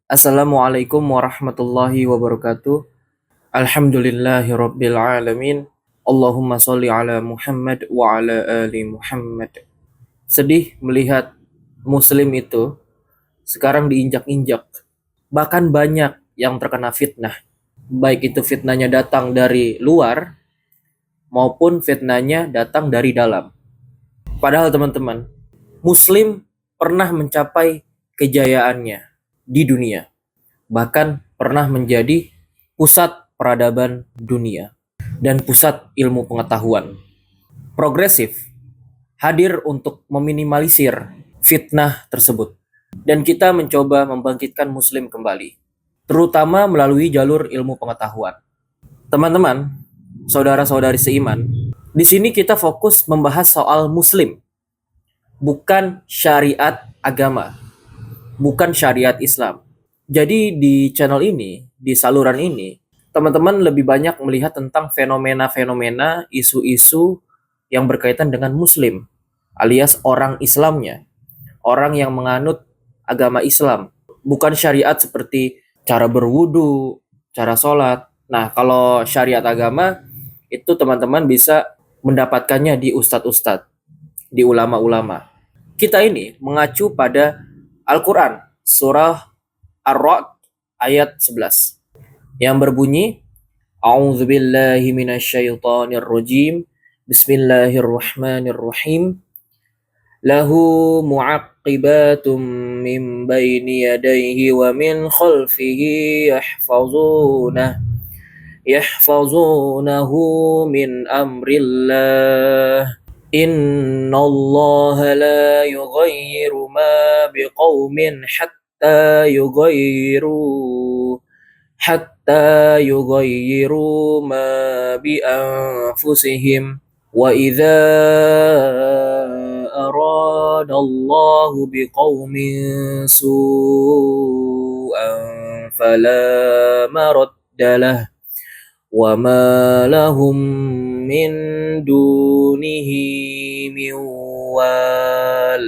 Assalamualaikum warahmatullahi wabarakatuh. Alhamdulillahi rabbil alamin. Allahumma sholli ala Muhammad wa ala ali Muhammad. Sedih melihat muslim itu sekarang diinjak-injak. Bahkan banyak yang terkena fitnah. Baik itu fitnahnya datang dari luar maupun fitnahnya datang dari dalam. Padahal teman-teman, muslim pernah mencapai kejayaannya di dunia. Bahkan pernah menjadi pusat peradaban dunia dan pusat ilmu pengetahuan. Progresif hadir untuk meminimalisir fitnah tersebut. Dan kita mencoba membangkitkan muslim kembali, terutama melalui jalur ilmu pengetahuan. Teman-teman, saudara-saudari seiman, di sini kita fokus membahas soal muslim, bukan syariat agama, bukan syariat Islam. Jadi di channel ini, di saluran ini, teman-teman lebih banyak melihat tentang fenomena-fenomena, isu-isu yang berkaitan dengan muslim, alias orang Islamnya, orang yang menganut agama Islam, bukan syariat seperti cara berwudu, cara sholat. Nah, kalau syariat agama, itu teman-teman bisa mendapatkannya di ustadz-ustadz, di ulama-ulama. Kita ini mengacu pada Al-Quran, surah Ar-Ra'd ayat 11 yang berbunyi A'udzubillahi minasyaitonirrajim. Bismillahirrahmanirrahim. Lahu mu'aqibatum min baini yadayhi wa min khalfihi yahfazunahu min amrillah. Innallaha la yughayyiru ma biqaumin hatta yughayyiru ma bi anfusihim wa idza aradallahu biqaumin su'an fala maraddalah wa ma lahum min dunihi min wal.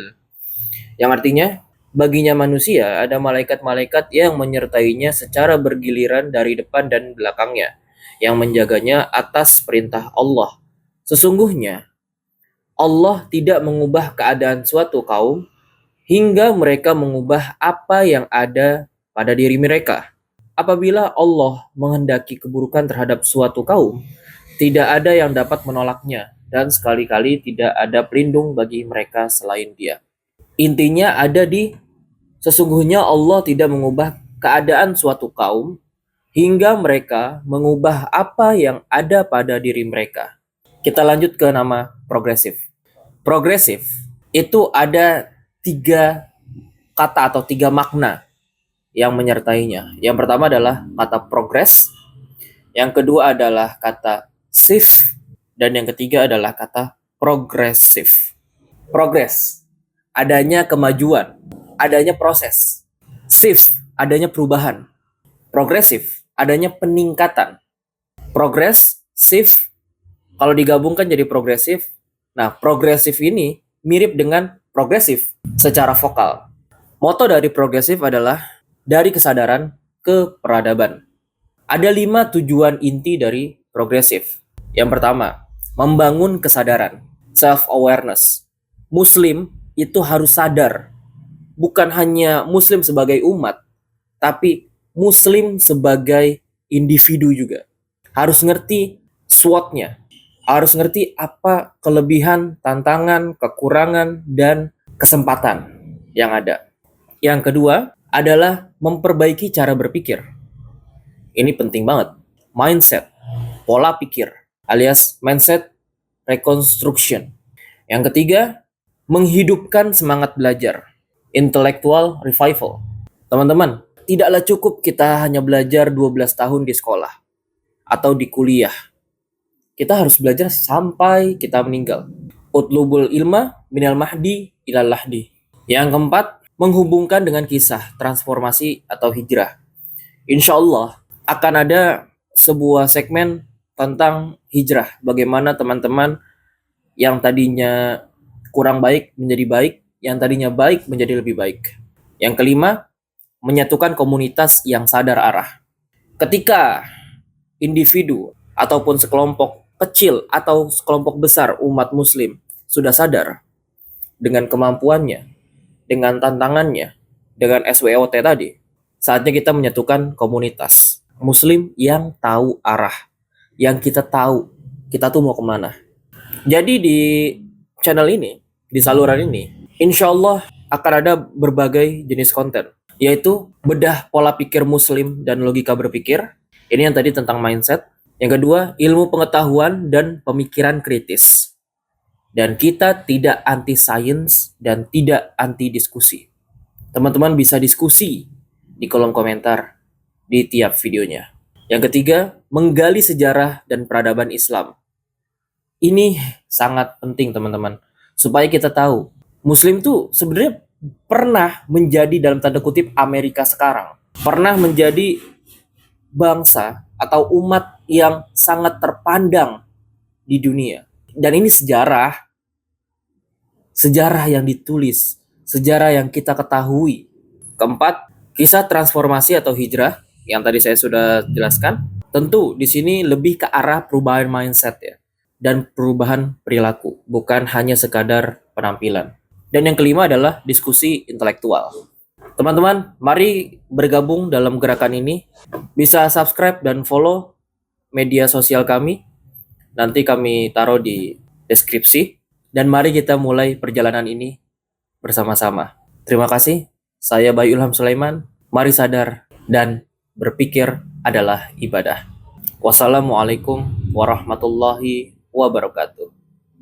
Yang artinya, baginya manusia ada malaikat-malaikat yang menyertainya secara bergiliran dari depan dan belakangnya, yang menjaganya atas perintah Allah. Sesungguhnya, Allah tidak mengubah keadaan suatu kaum hingga mereka mengubah apa yang ada pada diri mereka. Apabila Allah menghendaki keburukan terhadap suatu kaum, tidak ada yang dapat menolaknya, dan sekali-kali tidak ada pelindung bagi mereka selain Dia. Intinya ada di sesungguhnya Allah tidak mengubah keadaan suatu kaum hingga mereka mengubah apa yang ada pada diri mereka. Kita lanjut ke nama progresif. Progresif itu ada 3 kata atau 3 makna yang menyertainya. Yang pertama adalah kata progress, yang kedua adalah kata shift, dan yang ketiga adalah kata progresif. Progress, adanya kemajuan, adanya proses. Shift, adanya perubahan. Progresif, adanya peningkatan. Progress, shift, kalau digabungkan jadi progresif. Nah, progresif ini mirip dengan progresif secara vokal. Moto dari progresif adalah dari kesadaran ke peradaban. Ada 5 tujuan inti dari progresif. Yang pertama, membangun kesadaran, self-awareness. Muslim itu harus sadar, bukan hanya Muslim sebagai umat, tapi Muslim sebagai individu juga. Harus ngerti SWOT-nya, harus ngerti apa kelebihan, tantangan, kekurangan, dan kesempatan yang ada. Yang kedua adalah memperbaiki cara berpikir. Ini penting banget. Mindset, pola pikir, alias mindset reconstruction. Yang ketiga, menghidupkan semangat belajar, intellectual revival. Teman-teman, tidaklah cukup kita hanya belajar 12 tahun di sekolah atau di kuliah. Kita harus belajar sampai kita meninggal. Utlubul ilma minal mahdi ilal lahdi. Yang keempat, menghubungkan dengan kisah transformasi atau hijrah. Insya Allah akan ada sebuah segmen tentang hijrah. Bagaimana teman-teman yang tadinya kurang baik menjadi baik, yang tadinya baik menjadi lebih baik. Yang kelima, menyatukan komunitas yang sadar arah. Ketika individu ataupun sekelompok kecil atau sekelompok besar umat muslim sudah sadar dengan kemampuannya, dengan tantangannya, dengan SWOT tadi, saatnya kita menyatukan komunitas muslim yang tahu arah, yang kita tahu kita tuh mau kemana. Jadi di channel ini, di saluran ini, insya Allah akan ada berbagai jenis konten, yaitu bedah pola pikir muslim dan logika berpikir. Ini yang tadi tentang mindset. Yang kedua, ilmu pengetahuan dan pemikiran kritis. Dan kita tidak anti sains dan tidak anti diskusi. Teman-teman bisa diskusi di kolom komentar di tiap videonya. Yang ketiga, menggali sejarah dan peradaban Islam. Ini sangat penting teman-teman, supaya kita tahu Muslim tuh sebenarnya pernah menjadi dalam tanda kutip Amerika sekarang. Pernah menjadi bangsa atau umat yang sangat terpandang di dunia. Dan ini sejarah yang ditulis, sejarah yang kita ketahui. Keempat, kisah transformasi atau hijrah yang tadi saya sudah jelaskan. Tentu di sini lebih ke arah perubahan mindset ya, dan perubahan perilaku, bukan hanya sekadar penampilan. Dan yang kelima adalah diskusi intelektual. Teman-teman, mari bergabung dalam gerakan ini. Bisa subscribe dan follow media sosial kami. Nanti kami taruh di deskripsi. Dan mari kita mulai perjalanan ini bersama-sama. Terima kasih. Saya Bayu Ilham Sulaiman. Mari sadar dan berpikir adalah ibadah. Wassalamualaikum warahmatullahi wabarakatuh.